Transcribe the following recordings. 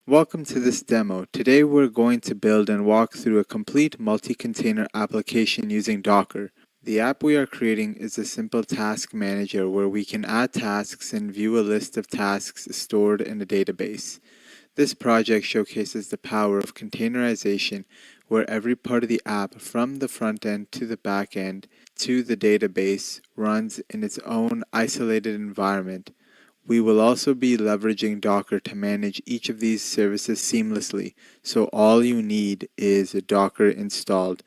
Welcome to this demo. Today we're going to build and walk through a complete multi-container application using Docker. The app we are creating is a simple task manager where we can add tasks and view a list of tasks stored in a database. This project showcases the power of containerization, where every part of the app, from the front end to the back end to the database, runs in its own isolated environment. We will also be leveraging Docker to manage each of these services seamlessly, so all you need is Docker installed.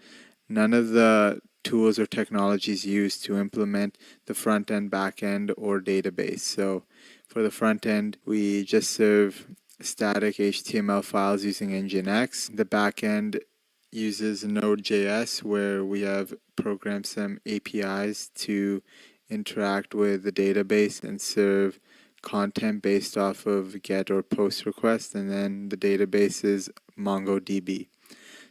None of the tools or technologies used to implement the front end, back end, or database. So for the front end, we just serve static HTML files using Nginx. The back end uses Node.js, where we have programmed some APIs to interact with the database and serve content based off of GET or POST requests, and then the database is MongoDB.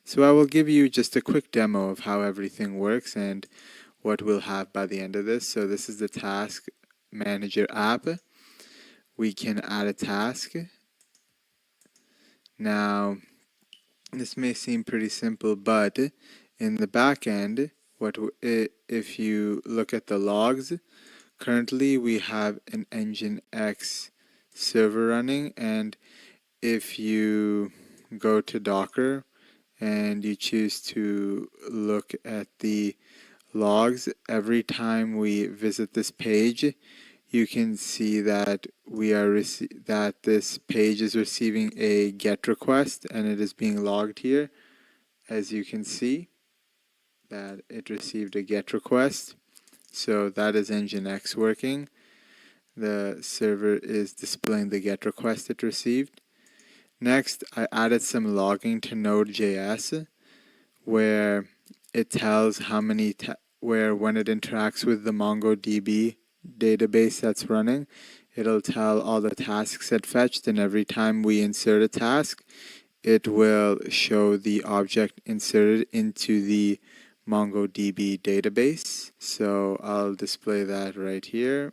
So I will give you just a quick demo of how everything works and what we'll have by the end of this. So this is the Task Manager app. We can add a task. Now, this may seem pretty simple, but in the back end, if you look at the logs, currently we have an Nginx server running, and if you go to Docker and you choose to look at the logs, every time we visit this page, you can see that that this page is receiving a GET request, and it is being logged here. As you can see, that it received a GET request. So that is Nginx working. The server is displaying the GET request it received. Next, I added some logging to Node.js, where it tells when it interacts with the MongoDB database that's running, it'll tell all the tasks it fetched, and every time we insert a task, it will show the object inserted into the MongoDB database. So I'll display that right here.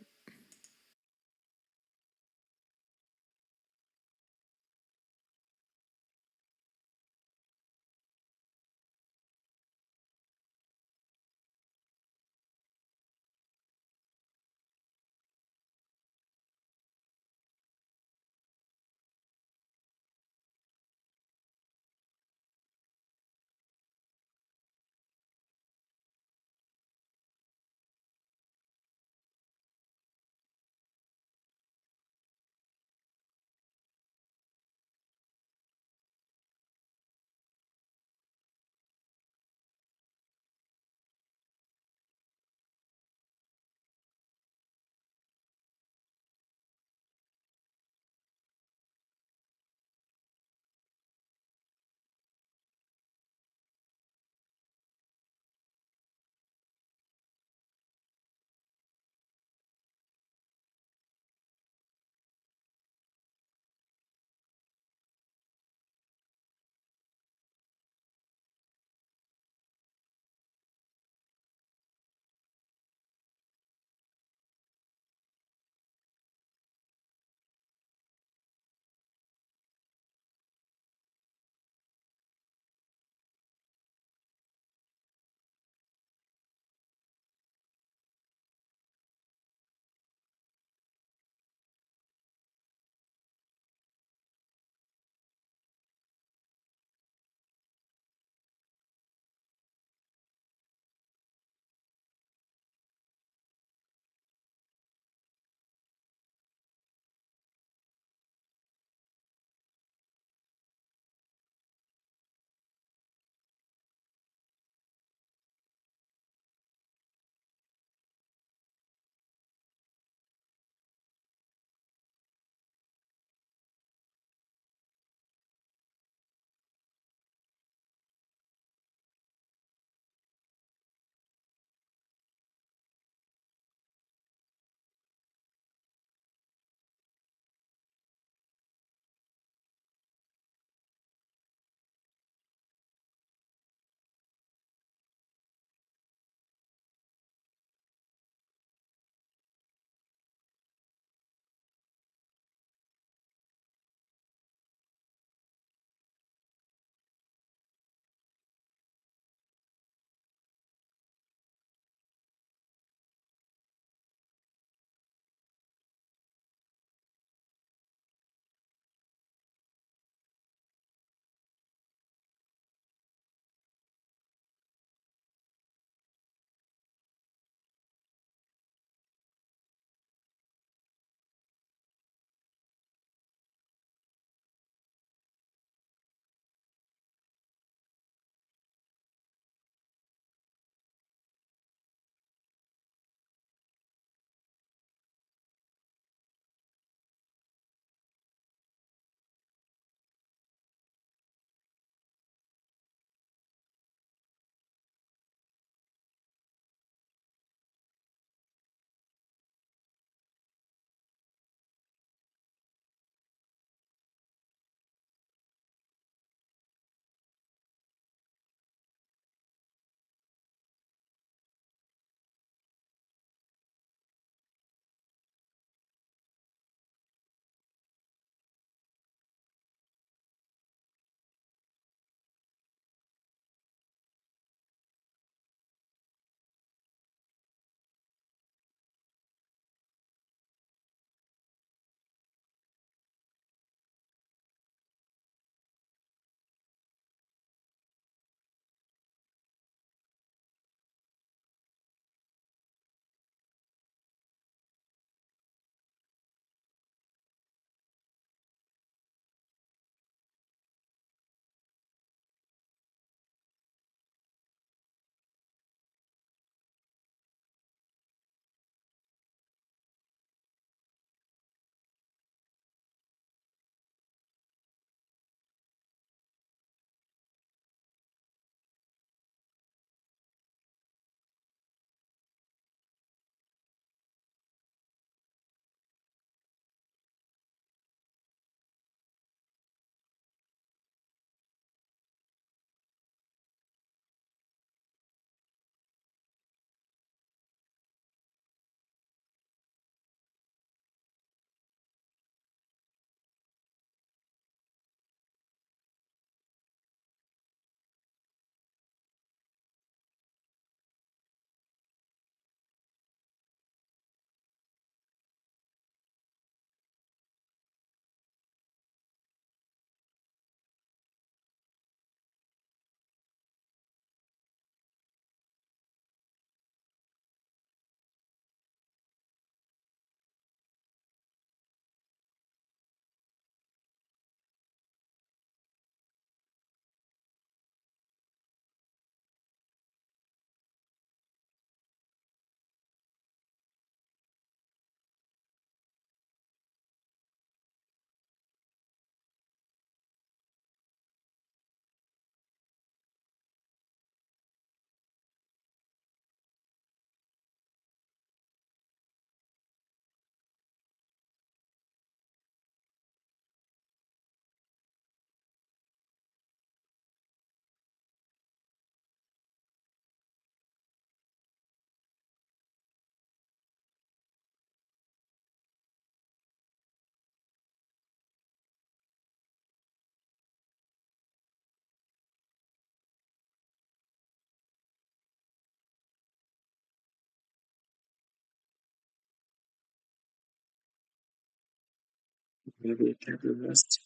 maybe can be missed.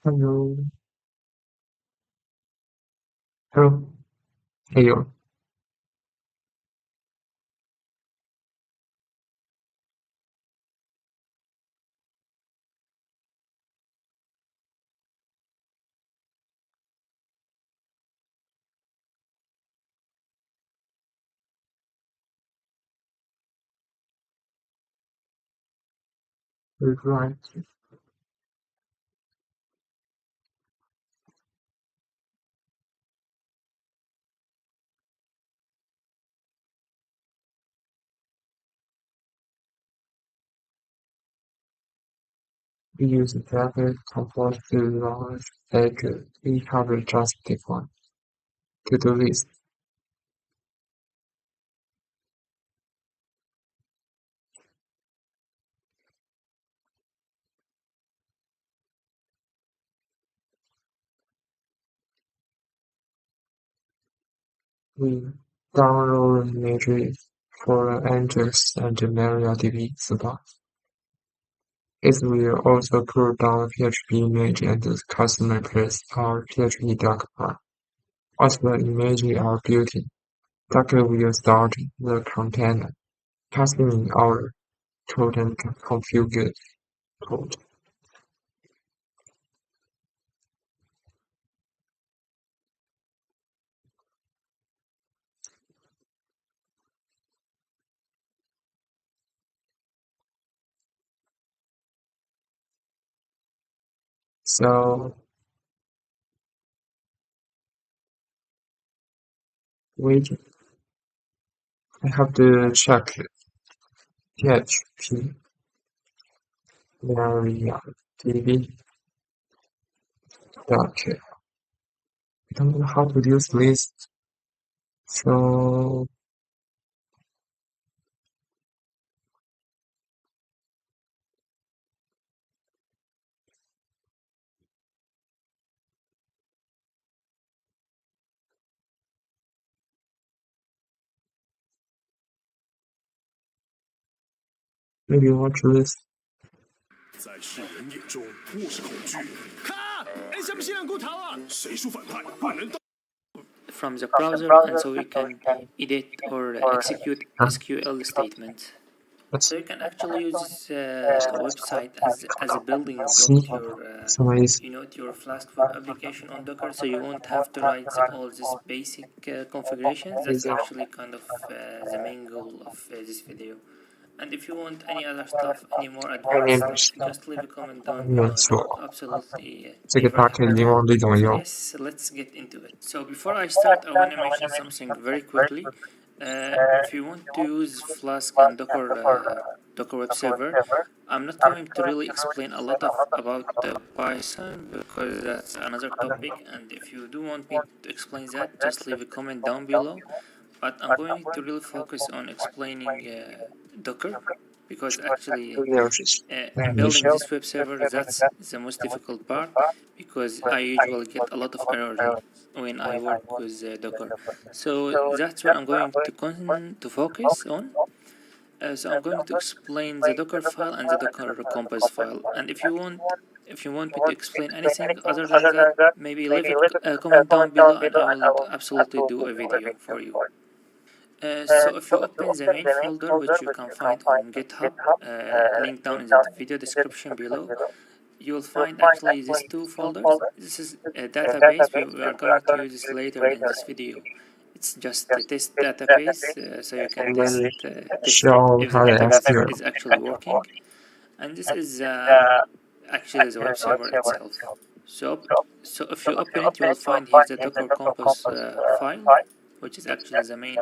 Hello, hello, hello. Right. We use private composite laws like we have just defined. To-do list. We download images for Ajax and MariaDB support. It will also pull down PHP image and customer place our PHP Docker. Once the images are built in, Docker will start the container, passing in order code and configured code. So wait, I have to check PHP MariaDB. Okay. I don't know how to use this. So maybe watch this. 在世人眼中，我是恐惧。卡，你想唔想骨头啊？谁说反派不能当？From the browser, and so you can edit or execute SQL statements. So you can actually use this website as a building block to your Flask web application on Docker, so you won't have to write all these basic configurations. That's actually kind of the main goal of this video. And if you want any other stuff, any more advanced stuff, just leave a comment down below. Absolutely. Yes, let's get into it. So before I start, I want to mention something very quickly. If you want to use Flask and Docker Web Server, I'm not going to really explain a lot about Python because that's another topic. And if you do want me to explain that, just leave a comment down below. But I'm going to really focus on explaining Docker, because actually building this web server, that's the most difficult part, because I usually get a lot of errors when I work with Docker. So that's what I'm going to focus on. So I'm going to explain the Docker file and the Docker compose file. And if you want me to explain anything other than that, maybe leave a comment down below and I will absolutely do a video for you. So if you open the main folder, which you can find on GitHub, link down in the video description below, you will find actually these two folders. This is a database. We are going to use this later in this video. It's just a test database, so you can test if the database is actually working. And this is actually the web server itself. So if you open it, you will find here the Docker compose file, which is actually the main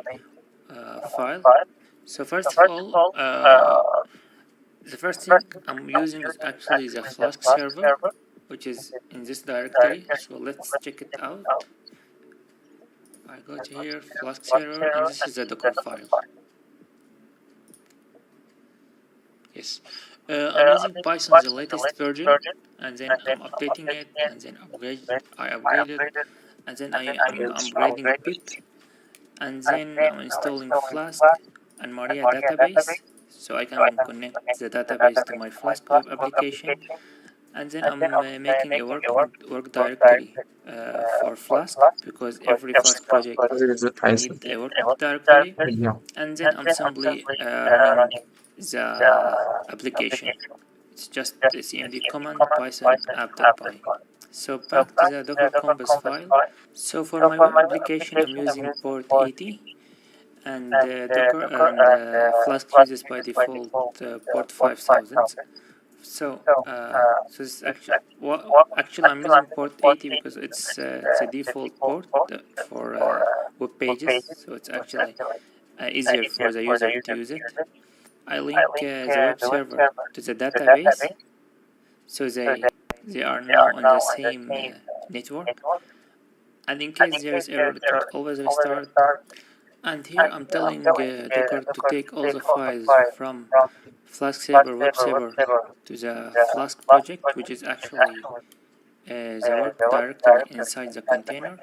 file. So first of all, the first thing I'm using is actually the Flask server, which is in this directory. So let's check it out. I go to here, Flask server, and this is the Docker file. Yes, I'm using Python, the latest version, and then I'm updating it, and then I upgraded, and then I'm upgrading pip, and then I'm installing Flask and Maria database, so I can connect the database to my Flask web application, and then I'm making a work directory for Flask, because every Flask project needs a work directory, and then I'm simply running the application. It's just the cmd command python app.py. So back to the Docker compose file. So for my web application, I'm using port 80, and Docker and Flask uses by default port 5000. So this is actually I'm using port 80 because it's a default port for web pages, so it's actually easier for the user to use it. I link the web server to the database, so they are now on the same network. And in case there is error, it will always restart. And here I'm telling Docker to take all the files from Flask server web server to the Flask project, which is actually the work directory inside the container.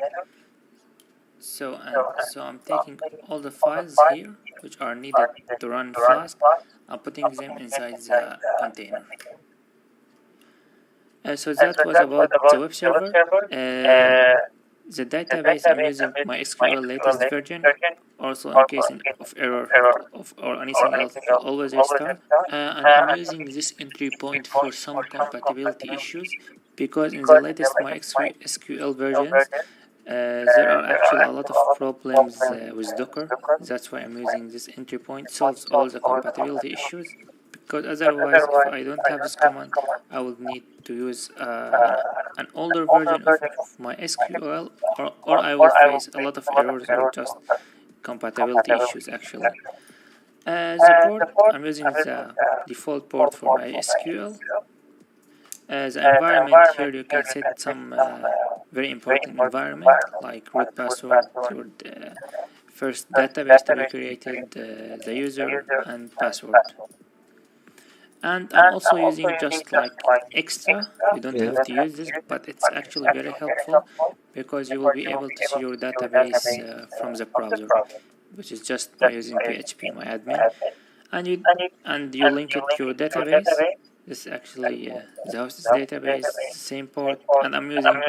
So I'm taking all the files here which are needed to run Flask. I'm putting them inside the container. So that was about the web server. The database I'm using MySQL latest version, also in case of error or anything else, it will always restart. And I'm using this entry point for some compatibility issues, because in the latest MySQL versions, there are actually a lot of problems with Docker. That's why I'm using this entry point. Solves all the compatibility issues, because otherwise, if I don't have this command, I will need to use an older version of MySQL, or I will face a lot of errors or just compatibility issues actually. The port, I'm using the default port for MySQL. The environment, here you can set some very important environment like root password, your first database to be created, the user, and password. And I'm also using just like extra. You don't have to use this, but it's actually very helpful because you will be able to see your database from the browser, which is just by using PHP myadmin, and you link it to your database. This is actually the host's database, same port, and I'm using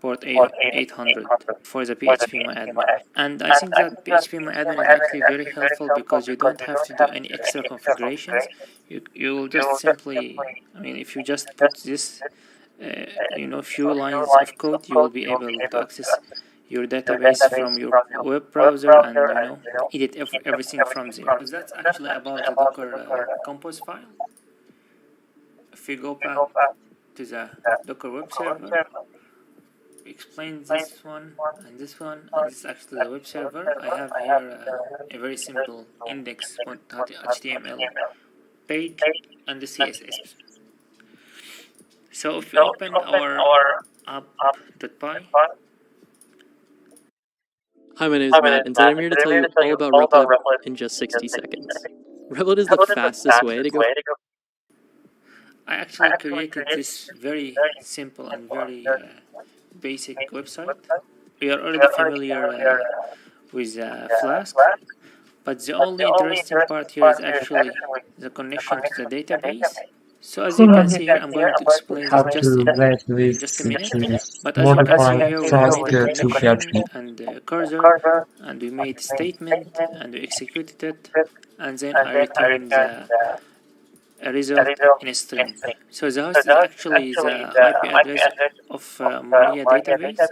port 800 for the PHP myadmin. And I think that PHP myadmin is actually very helpful because you don't have to do any extra configurations. You will just simply, I mean, if you just put this, few lines of code, you will be able to access your database from your web browser and edit everything from there. So that's actually about the Docker compose file. If we go back to the Docker web server, we explain this one, and this is actually the web server. I have here a very simple index.html page and the CSS. So if we open our app.py. Hi, my name is Matt, and today I'm here to tell you all about Replit in just 60 seconds. Replit is the fastest way to go. I actually created this very simple and very basic website. We are already familiar with Flask, but the only interesting part here is actually the connection to the database. So as you can see here, I'm going to explain this just a minute. But as you can see here, we made a connection and cursor, and we made a statement, and we executed it, and then I returned a result in a string. So the host is actually the IP address of Maria database,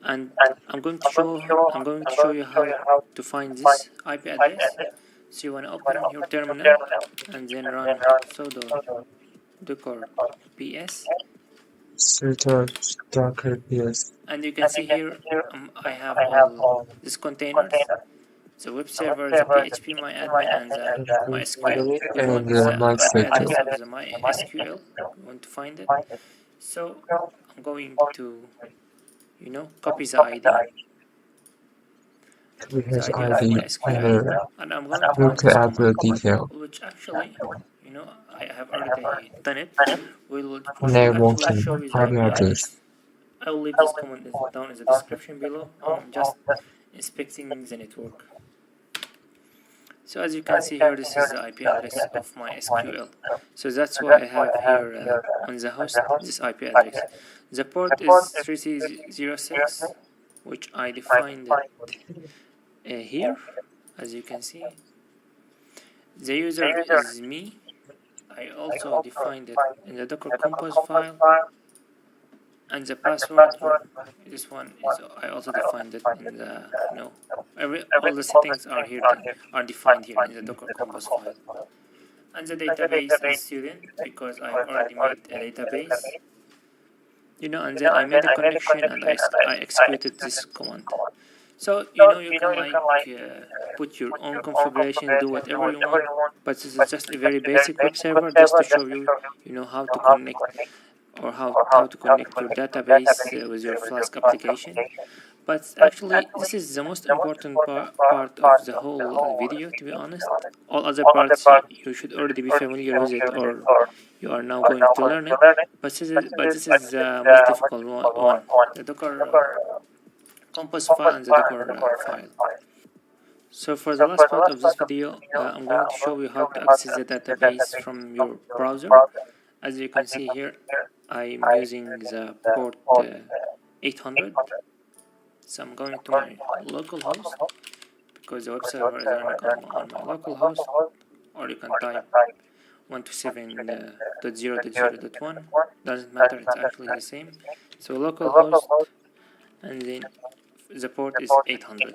and I'm going to show you how to find this IP address. So you want to open your terminal and then run sudo docker ps, Docker ps, and you can see here I have all these containers: the web server, the PHP myadmin, and the MySQL. We want the IP address of the MySQL. We want to find it. So I'm going to, copy the ID. we have The ID of ID, MySQL, and I'm going to look run this at the command, detail. which actually, I have already done it. Will Networking actually show you the IP IP address. address. I will leave this command down in the description below. I'm just inspecting the network. So as you can see here, this is the IP address of MySQL. So that's why I have here on the host this IP address. The port is 3306, which I defined it here, as you can see. The user is me. I also defined it in the Docker compose file. And the password, this one is I also defined it in the all the settings are defined here in the Docker compose file. And the database is student because I already made a database, and then I made a connection and I executed this command. So you can put your own configuration, do whatever you want, but this is just a very basic web server just to show you how to connect or how to connect your database with your Flask application. But actually, this is the most important part of the whole video, to be honest. All other parts you should already be familiar with it, or you are now going to learn it. But this is the most difficult one: the Docker compose file and the Docker file. So for the last part of this video, I'm going to show you how to access the database from your browser. As you can see here, I'm using the port 800, So I'm going to my local host because the web server is running on my local host, or you can type 127.0.0.1, doesn't matter, it's actually the same. So local host, and then the port is 800.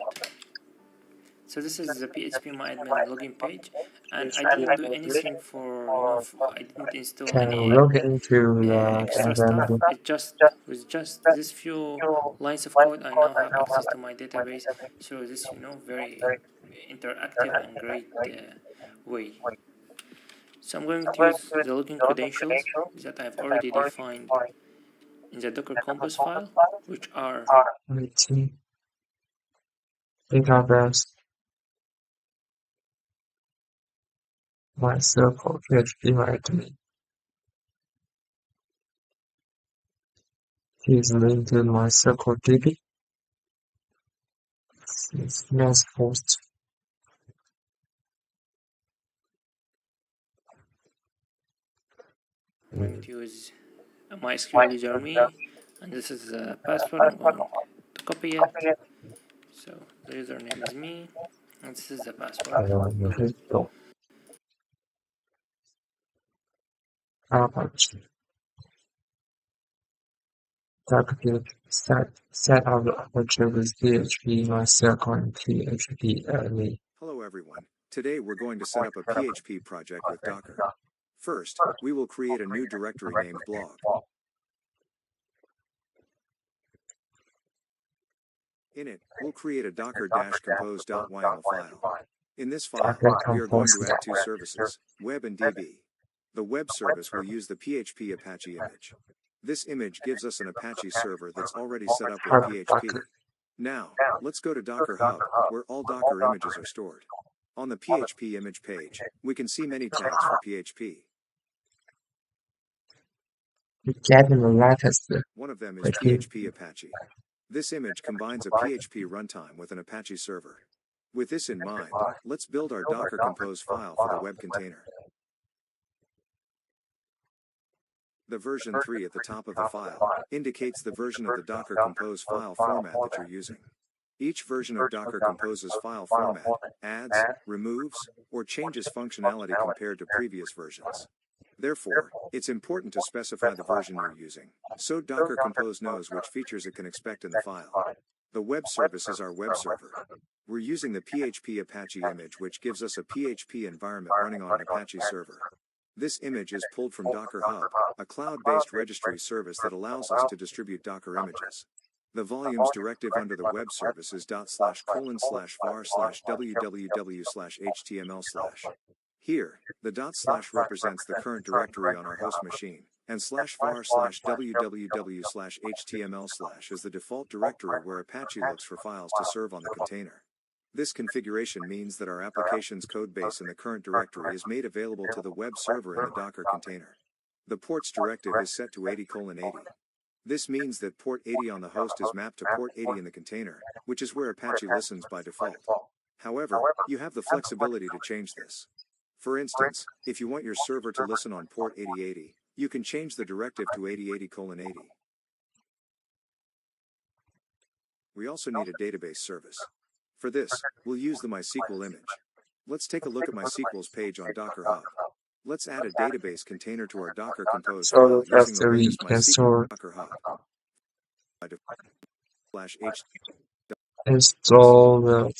So this is the phpMyAdmin login page, and I didn't do anything for, I didn't install Can any log into the extra stuff. It just, with just this few lines of code, I now have access to my database through this, very interactive and great way. So I'm going to use the login credentials that I've already defined in the Docker Compose file, which are IT database MySQL phpMyAdmin. Is linked to MySQL DB. It's mass host. I'm going to use a MySQL username, and this is the password. I'm going to copy it. So the username is me, and this is the password. Apache. Set up the Apache with PHP, MySQL, and PHP. Hello everyone. Today we're going to set up a PHP project with Docker. First, we will create a new directory named blog. In it, we'll create a docker-compose.yml file. In this file, we are going to add two services, web and DB. The web service will use the PHP Apache image. This image gives us an Apache server that's already set up with PHP. Now, let's go to Docker Hub, where all Docker images are stored. On the PHP image page, we can see many tags for PHP. One of them is PHP Apache. This image combines a PHP runtime with an Apache server. With this in mind, let's build our Docker Compose file for the web container. The version 3 at the top of the file indicates the version of the Docker Compose file format that you're using. Each version of Docker Compose's file format adds, removes, or changes functionality compared to previous versions. Therefore, it's important to specify the version you're using, so Docker Compose knows which features it can expect in the file. The web service is our web server. We're using the PHP Apache image, which gives us a PHP environment running on an Apache server. This image is pulled from Docker Hub, a cloud-based registry service that allows us to distribute Docker images. The volumes directive under the web service is /var/www/html/. Here, the / represents the current directory on our host machine, and /var/www/html/ is the default directory where Apache looks for files to serve on the container. This configuration means that our application's codebase in the current directory is made available to the web server in the Docker container. The ports directive is set to 80:80. This means that port 80 on the host is mapped to port 80 in the container, which is where Apache listens by default. However, you have the flexibility to change this. For instance, if you want your server to listen on port 8080, you can change the directive to 80:80:80. We also need a database service. For this, we'll use the MySQL image. Let's take a look at MySQL's page on Docker Hub. Let's add a database container to our Docker Compose file using the latest MySQL Docker Hub. Install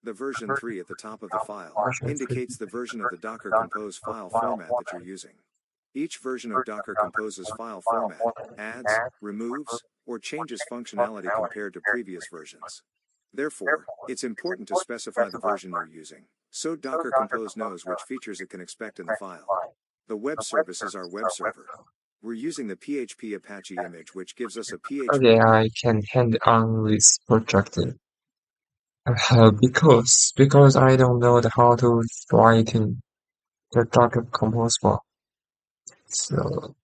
the version 3 at the top of the file indicates the version of the Docker Compose file format that you're using. Each version of Docker Compose's file format adds, removes, or changes functionality compared to previous versions. Therefore, it's important to specify the version you're using, so Docker Compose knows which features it can expect in the file. The web service is our web server. We're using the PHP Apache image, which gives us a PHP. Okay, I can hand on this project. Because I don't know how to write in the Docker Compose file. So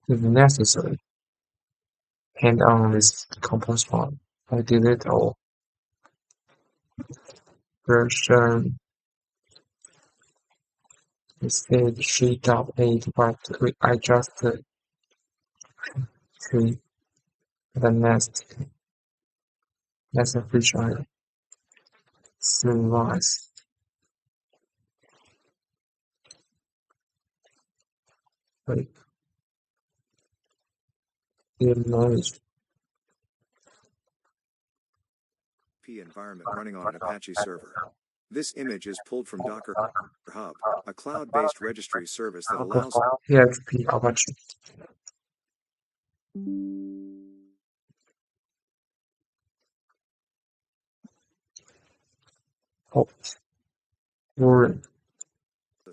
it's necessary. Hand on this compose file. I delete all version instead she.8, but I just see the next feature supervise. Wait. Knowledge. Environment running on an Apache server. This image is pulled from Docker Hub, a cloud-based registry service that allows PHP Apache.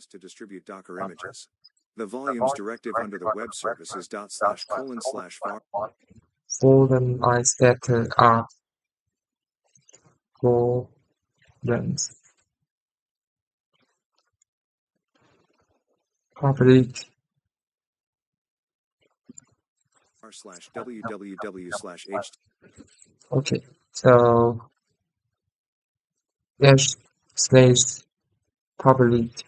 us to distribute Docker images. The volumes directive under the web service is /:var. For them, I set up colons. Public /www/ht. Okay, so / public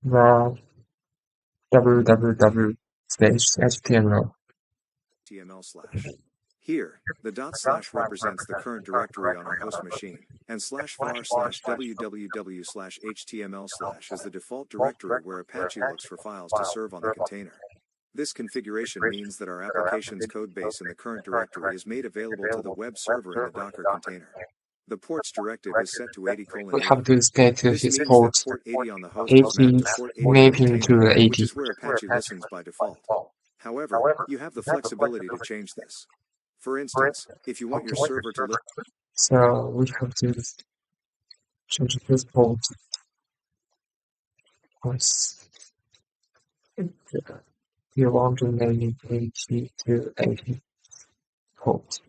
var www/html. Here, the / represents the current directory on our host machine, and /var/www/html/ is the default directory where Apache looks for files to serve on the container. This configuration means that our application's codebase in the current directory is made available to the web server in the Docker container. The ports directive is set to 80:80. We have to get to This his means port. that port 80 on the host is mapped 80 to port 80 on the mapping to container, 80. which is where Apache listens by default. However, you have the flexibility to change this. For instance, if you want your server to listen, So we have to change this port. Yes. You want to name 80 to 80 port.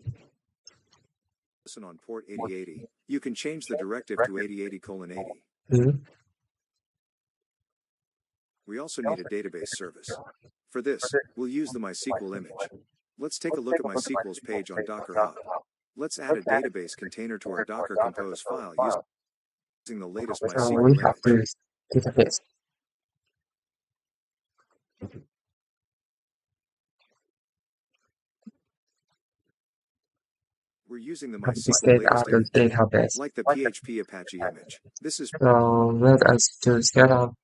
on port 8080, you can change the directive to 80:80:80. Mm-hmm. We also need a database service. For this, we'll use the MySQL image. Let's take a look at MySQL's page on Docker Hub. Let's add a database container to our Docker Compose file using the latest So MySQL we have image. to database. We're using the Have to MySQL set latest up the image, database. like the PHP Apache image. This is So let us to set up.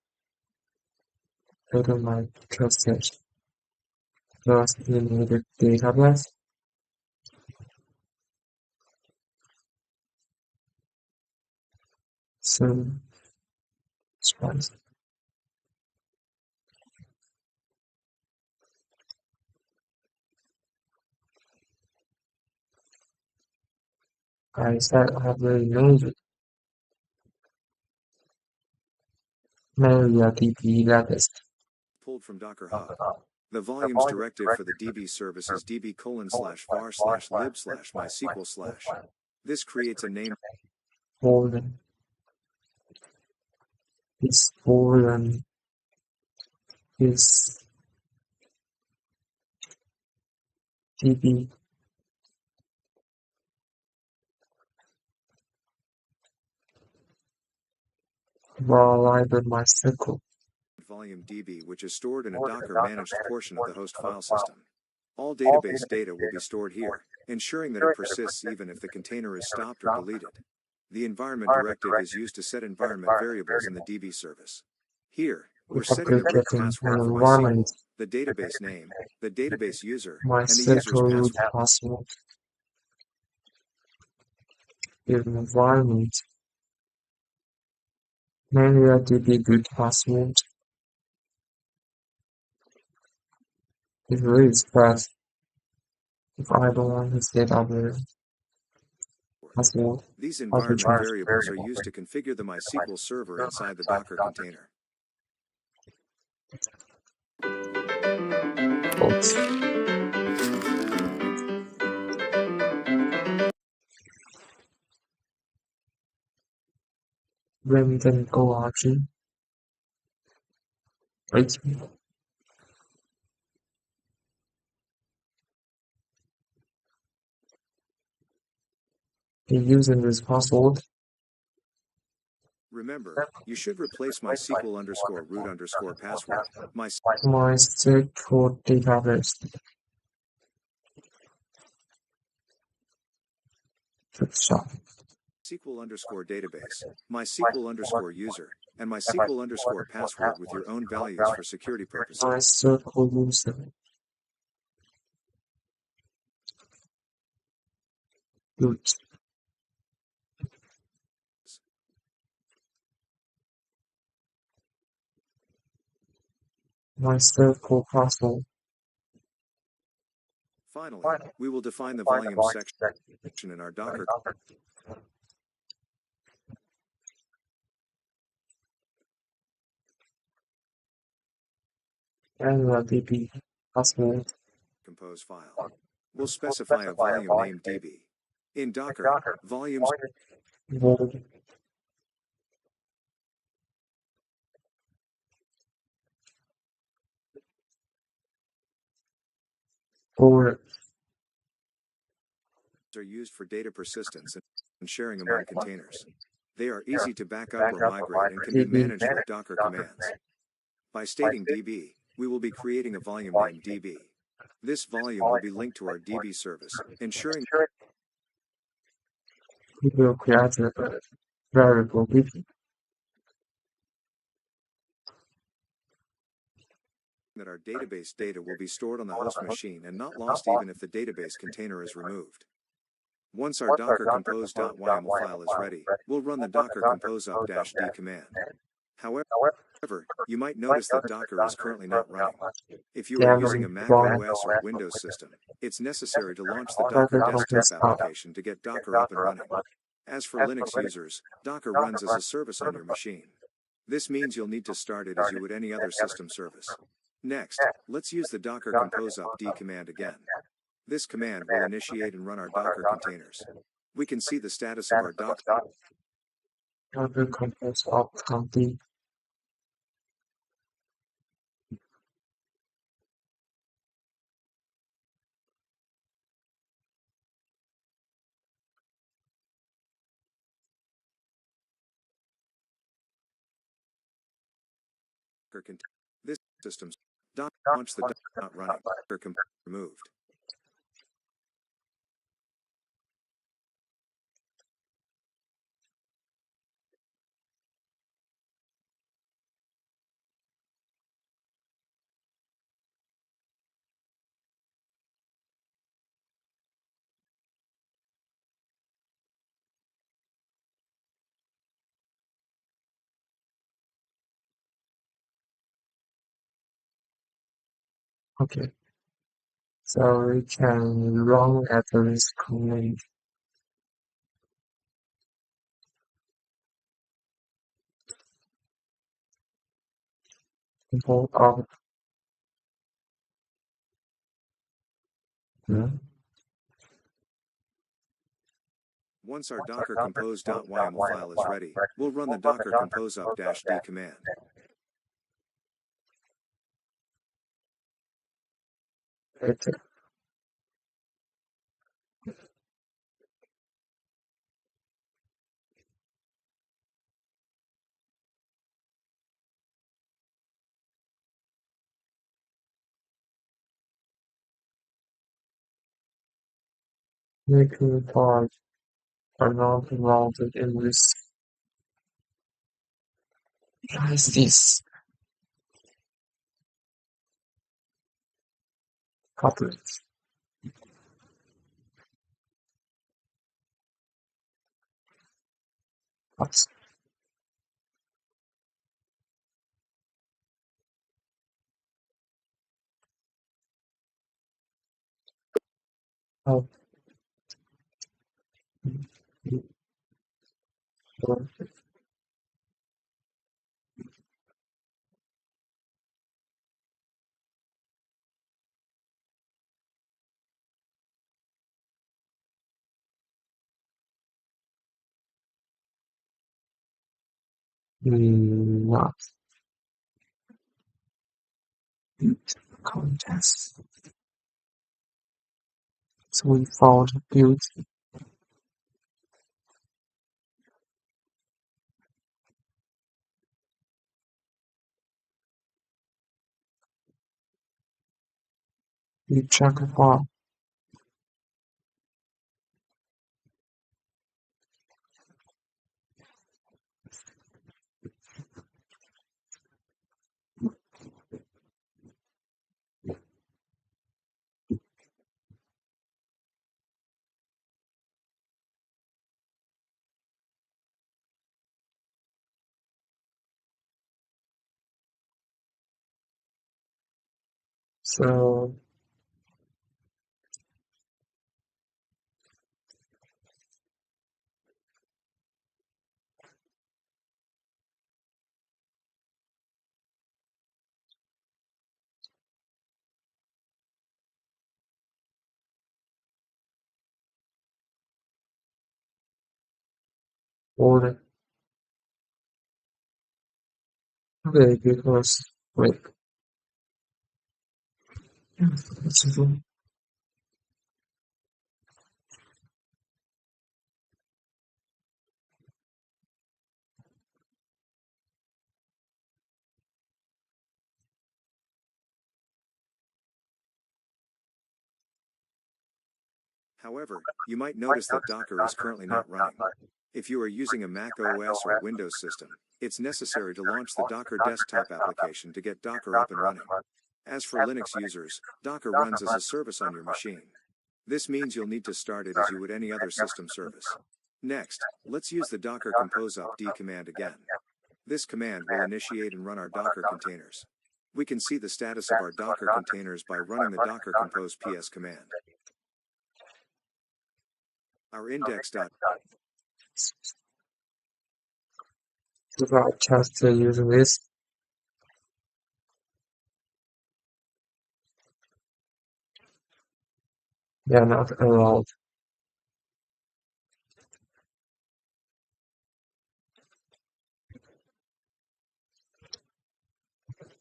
Go to my process. First, we need a database. So, spice. I said I have a MariaDB latest. pulled from Docker Hub. The volumes directive for the DB service is db:/var/lib/mysql/. This creates a name Folder. This folder is DB. While I do MySQL. volume DB, which is stored in a Docker-managed portion of the host file system. All database data will be stored here, ensuring that it persists even if the container is stopped or deleted. The environment directive is used to set environment variables in the DB service. Here, we're setting the root password for MySQL, the database name, the database user, and the user's MySQL password. password. Environment. MariaDB root password. It is fast. If I don't want to set up a password, These environment variables are used to configure the MySQL server inside the Docker container. oops. Random.org. Wait. Using this password. Remember, you should replace MySQL_root_password. MySQL database. database, MySQL_user, and MySQL_password with your own values for security purposes. MySQL user. Root. MySQL password. Finally, we will define the volume section in our Docker And the DB password. compose file. We'll specify a volume named DB. In Docker, volumes Void. Or are used for data persistence and sharing among containers. They are easy to back up or migrate and can be managed with Docker commands. By stating DB, we will be creating a volume named DB. This volume will be linked to our DB service, ensuring we will create a variable with that our database data will be stored on the host machine and not lost even if the database container is removed. Once our docker compose.yml file is ready, we'll run the docker compose up-d command. However, you might notice that Docker is currently not running. If you are using a Mac OS or Windows system, it's necessary to launch the Docker desktop application to get Docker up and running. As for Linux users, Docker runs as a service on your machine. This means you'll need to start it as you would any other system service. Next, let's use the docker compose up-d command again. This command will initiate and run our Docker containers. We can see the status of our Docker compose up-d. This system's launch the not running Docker removed. Okay. So we can run at this command. Compose up. Once our docker compose.yml file is ready, we'll run the docker compose up-d command. Okay. Making parts are not mounted in this. What is this? Couplet. What? Oh. Not contest. So we found build we check file. So okay, because wait, let's do. However, you might notice that Docker is currently not running. If you are using a Mac OS or Windows system, it's necessary to launch the Docker desktop application to get Docker up and running. As for Linux users, Docker runs as a service on your machine. This means you'll need to start it as you would any other system service. Next, let's use the docker compose upd command again. This command will initiate and run our Docker containers. We can see the status of our Docker containers by running the docker compose ps command. Our index. If I test using this, they are not allowed.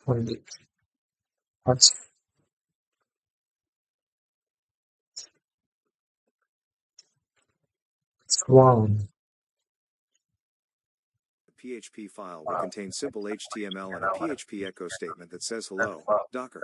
Only what's wrong? PHP file will contain simple HTML and a PHP echo statement that says hello, Docker.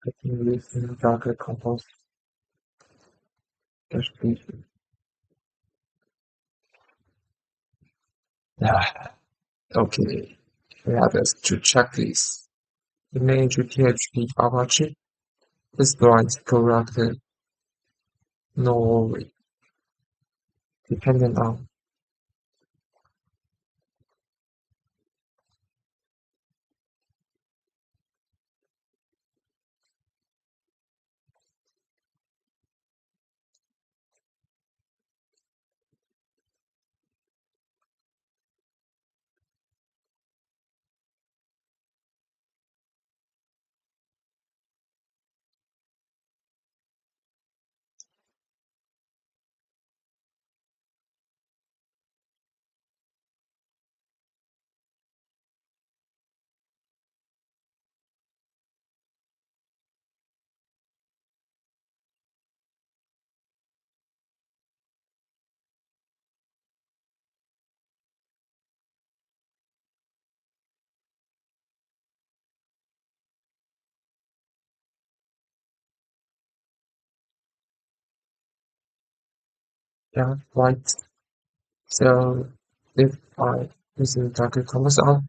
I can use the Docker compose distribution. Yeah. Okay. We have to check this. Image PHP Apache is right corrected. No worry. Depending on yeah, right. So if I use the Docker compose on,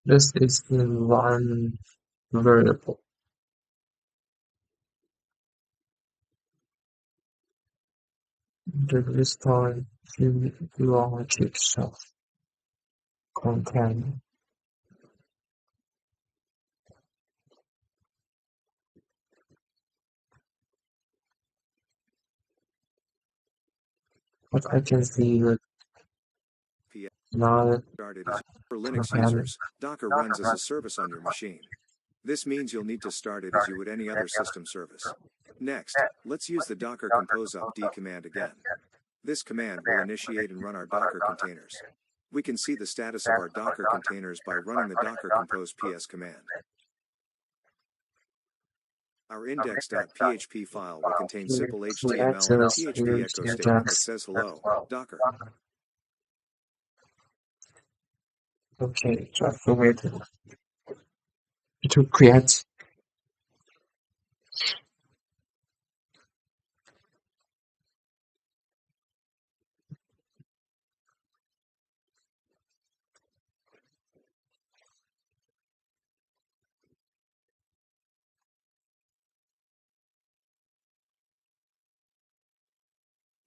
this is in one variable. This time you want to check some content. But I can see that now started as for Linux users, Docker runs as a service on your machine. This means you'll need to start it as you would any other system service. Next, let's use the docker compose upd command again. This command will initiate and run our Docker containers. We can see the status of our Docker containers by running the docker compose ps command. Our index.php file will contain simple HTML and a PHP echo statement that says hello, Docker. Okay, just wait to create.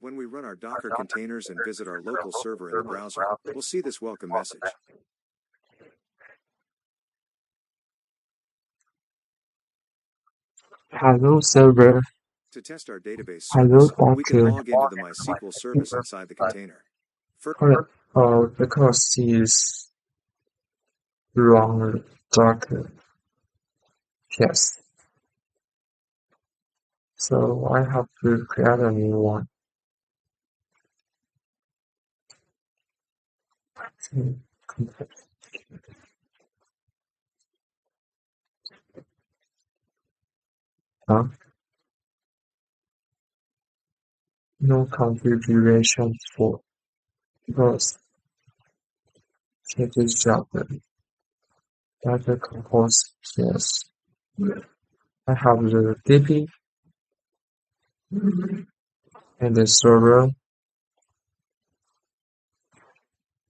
When we run our Docker containers and visit our local server in the browser, we'll see this welcome message. Hello server. To test our database Hello service, we can log into the MySQL service inside the container. Because is wrong Docker. Yes. So I have to create a new one. No configuration for because it is job data compose. Yes. I have the DB and the server.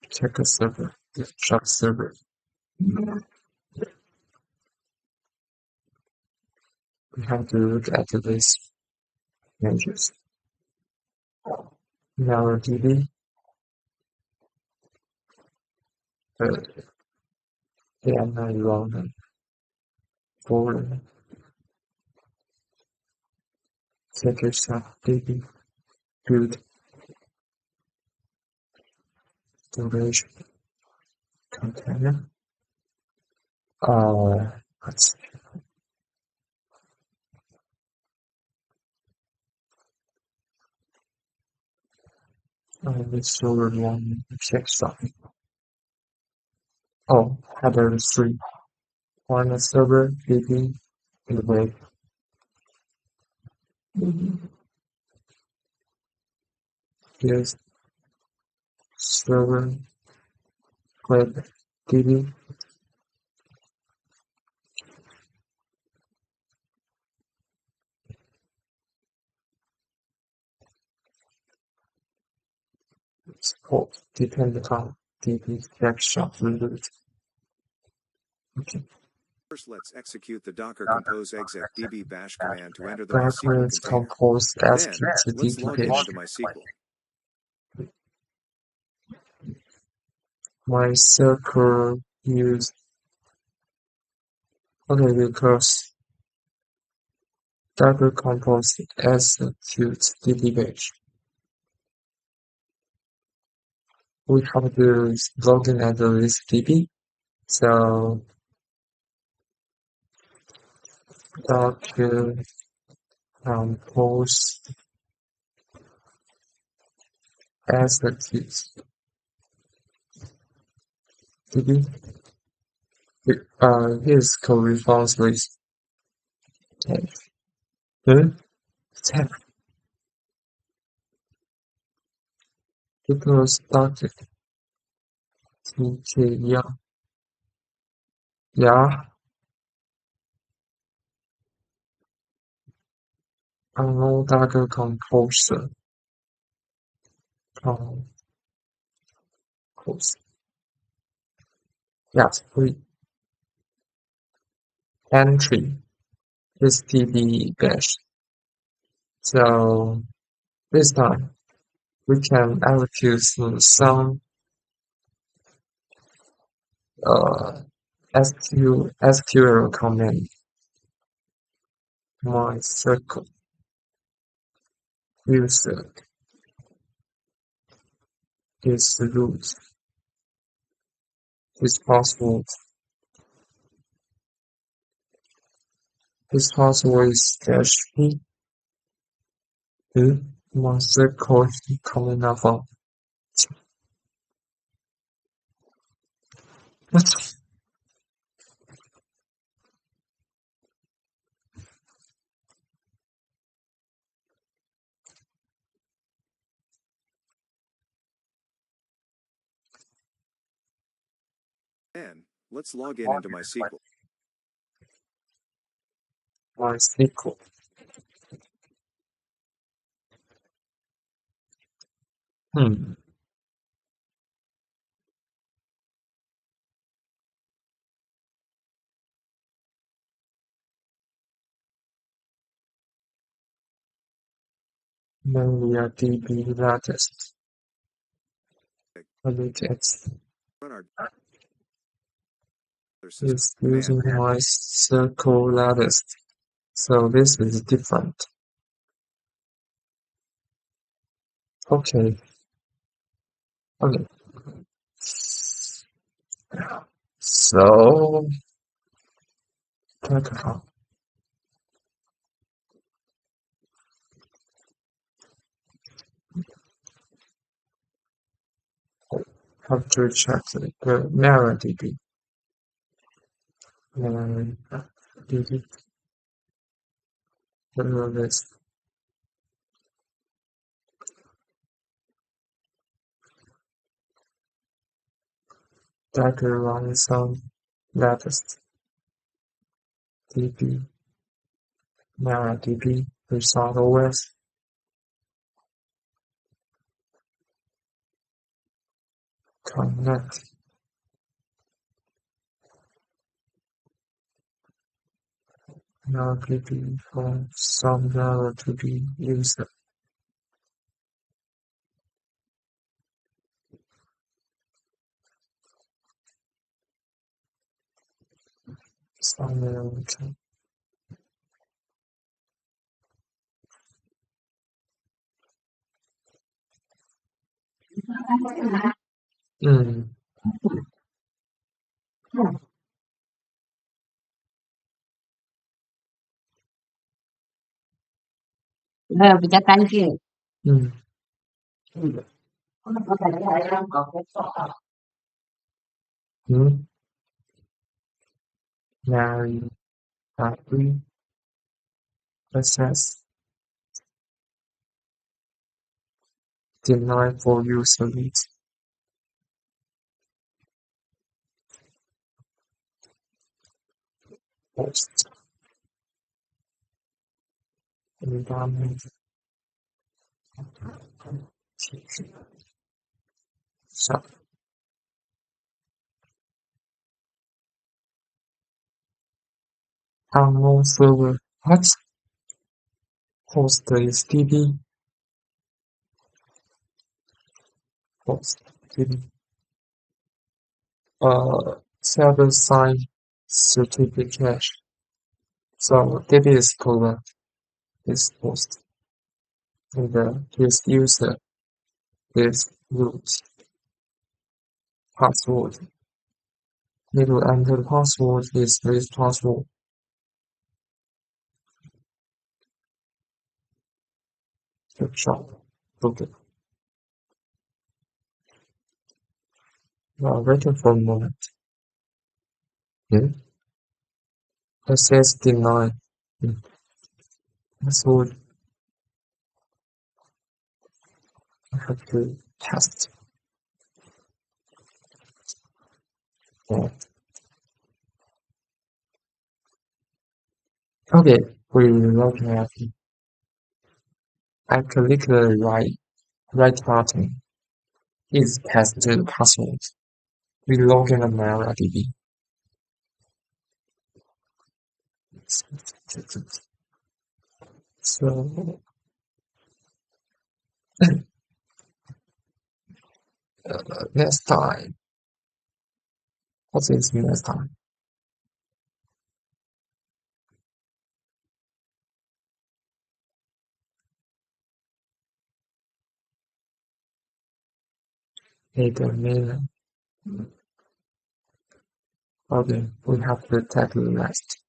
Check the server. The job server. We have to look at these images. Now DB. They are not wrong. Forward. Check yourself. DB. Build. Storage. Container. Let's see. This server one check something. Oh, header 3. On the server, DB, in the web. Here's server, web, DB. Support depends on DB snapshot removed. Okay. First, let's execute the docker compose exec db bash command to enter the Docker MySQL container. compose Then, executes the let's log into DB MySQL. MySQL use because Docker compose executes DB bash. We have to log in at this DB. So Docker compose executes DB. Here's code response list. Tag. Because Docker unknown Docker composer. Compose. Yes, we entry is DB bash. So this time we can execute some SQL command. My circle user is root. His password is -p. My circle is coming up from. And let's log in into MySQL. MySQL. MariaDB latest. It's Run our is system using command. MySQL latest. So this is different. Okay. So have to check the MariaDB. MariaDB. This. Dagger run some latest DB. MariaDB result OS. Connect. MariaDB for some MariaDB user. Some MariaDB.比较干净。MariaDB access denied for user needs. Post. Environment. So. Unknown server. What? Host is DB. Host DB. Server-side certificate. So DB is correct. This host. And his user is root. Password. Need to enter password is this password. Shop. Okay. Now waiting for a moment. Access denied. Password. I have to test. Okay, we log in. I click the right button. Is passed the password. We log in MariaDB. So next time. What is next time? Wait a minute. Okay, we have to take the next.